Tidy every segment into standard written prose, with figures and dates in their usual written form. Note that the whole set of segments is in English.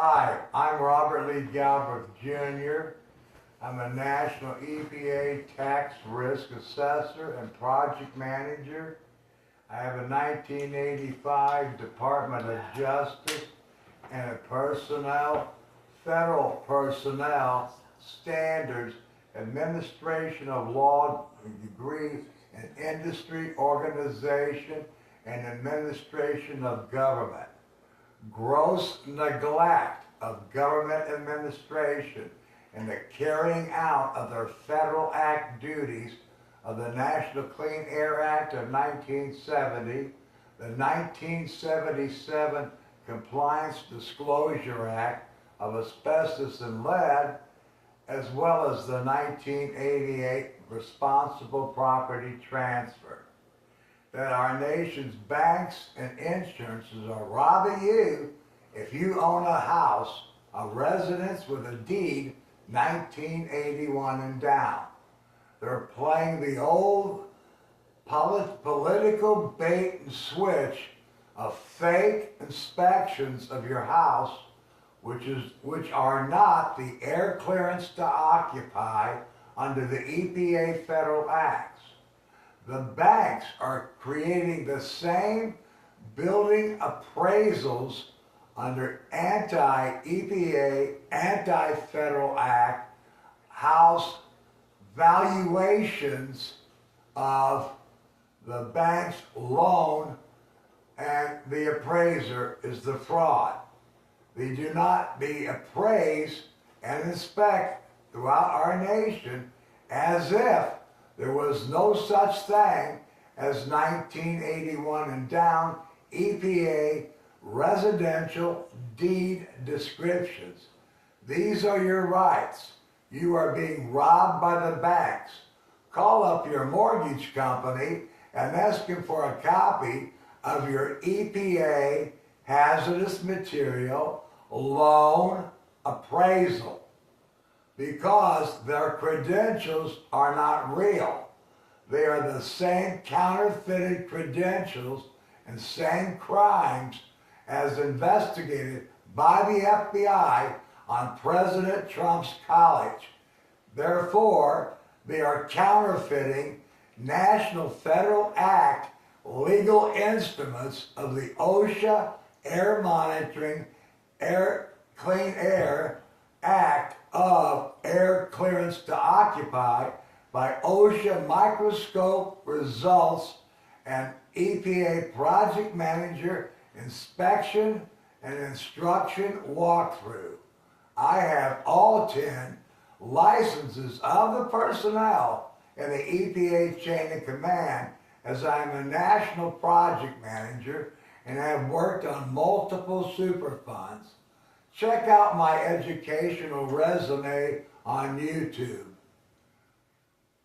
Hi, I'm Robert Lee Galbraith Jr. I'm a national EPA tax risk assessor and project manager. I have a 1985 Department of Justice and a federal personnel standards administration of law degree in industry organization and administration of government. Gross neglect of government administration and the carrying out of their federal act duties of the National Clean Air Act of 1970, the 1977 Compliance Disclosure Act of Asbestos and Lead, as well as the 1988 Responsible Property Transfer. That our nation's banks and insurances are robbing you if you own a house, a residence with a deed 1981 and down. They're playing the old political bait and switch of fake inspections of your house, which are not the air clearance to occupy under the EPA federal acts. The banks are creating the same building appraisals under anti-EPA, anti-federal act, house valuations of the bank's loan, and the appraiser is the fraud. They do not be appraised and inspect throughout our nation as if there was no such thing as 1981 and down EPA residential deed descriptions. These are your rights. You are being robbed by the banks. Call up your mortgage company and ask them for a copy of your EPA hazardous material loan appraisal, because their credentials are not real. They are the same counterfeited credentials and same crimes as investigated by the FBI on President Trump's college. Therefore, they are counterfeiting National Federal Act legal instruments of the OSHA Air Monitoring Clean Air Act of Air Clearance to Occupy by OSHA microscope results and EPA project manager inspection and instruction walkthrough. I have all 10 licenses of the personnel in the EPA chain of command, as I am a national project manager and have worked on multiple Superfunds. Check out my educational resume on YouTube.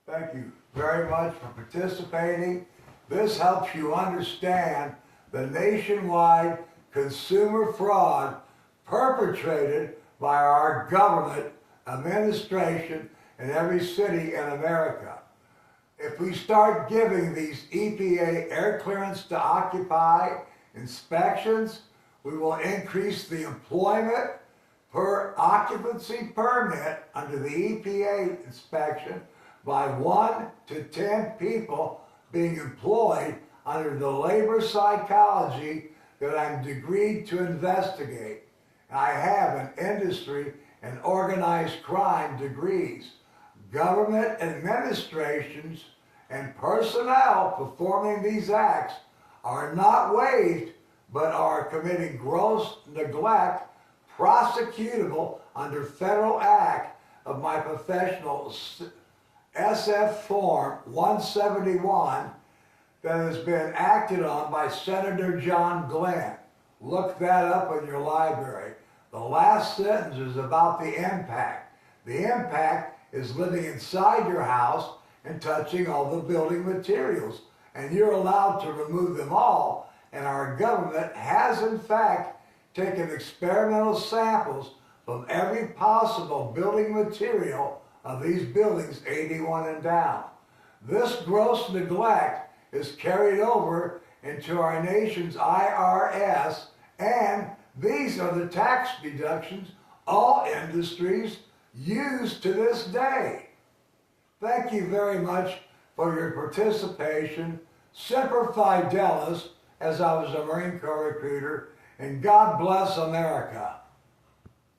Thank you very much for participating. This helps you understand the nationwide consumer fraud perpetrated by our government administration in every city in America. If we start giving these EPA air clearance to occupy inspections, we will increase the employment per occupancy permit under the EPA inspection by 1 to 10 people being employed under the labor psychology that I'm degreed to investigate. I have an industry and organized crime degrees. Government administrations and personnel performing these acts are not waived, but are committing gross neglect prosecutable under federal act of my professional SF Form 171 that has been acted on by Senator John Glenn. Look that up in your library. The last sentence is about the impact. The impact is living inside your house and touching all the building materials, and you're allowed to remove them all, and our government has in fact taken experimental samples from every possible building material of these buildings 81 and down. This gross neglect is carried over into our nation's IRS and These are the tax deductions all industries use to this day. Thank you very much for your participation. Semper Fidelis, as I was a Marine Corps recruiter, and God bless America.